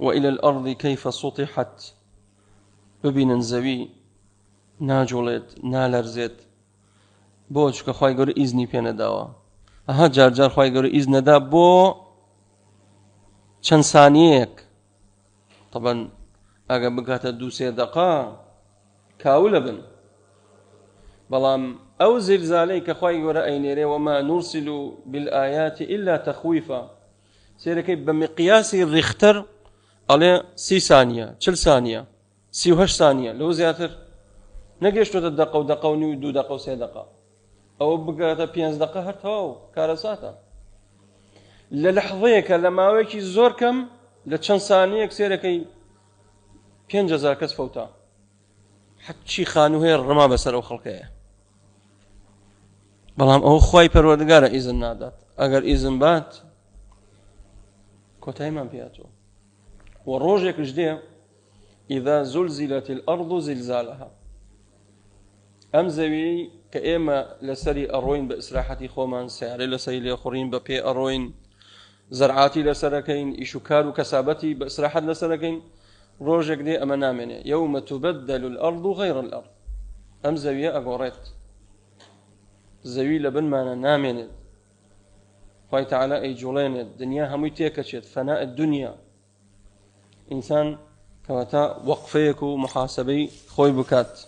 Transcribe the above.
وإلى الأرض كيف سطحت ببين زوي ناجولت نالرزت بوش كخواي قول إذني بينا داوا أها جار جار خواي قول إذن دا بو چند ثانيك طبعا أجا بقاتا 2-3 دقائق كاولا بن بلام أو زلزالي كخواي قول أينيري وما نرسل بالآيات إلا تخويفا سيركي بمقياس الريختر على 3 ثانية 4 ثانية 38 ثانية لو زياتر نقيشتو تدقوا دقوا نيو 2 دقوا 3 دقائق أو بقاتا 5 دقائق هرتاو كارساتا للحظيك لما ويكي زور كم لچند ثانية سيركي 5000 كس فوتا حتى خانو هي الرما بسر وخلقه بلام أو خواي پروردگار إذن نادات أگر إذن بات كوتاي من بياتو والروجك جديه إذا زلزلت الأرض زلزالها أم زوي كإما لسري أروين بإسراحتي خومان سعري لسري لأخرين ببي أروين زرعاتي لسركين إشكار كسابتي بإسراحت لسركين روجك دي أما نامني يوم تبدل الأرض غير الأرض أم زوي أقوريت زوي لبن ما نامني فاي تعالى أي جولين الدنيا همي تيكشت فناء الدنيا إنسان كواتا وقفيك ومحاسبي خوي بكات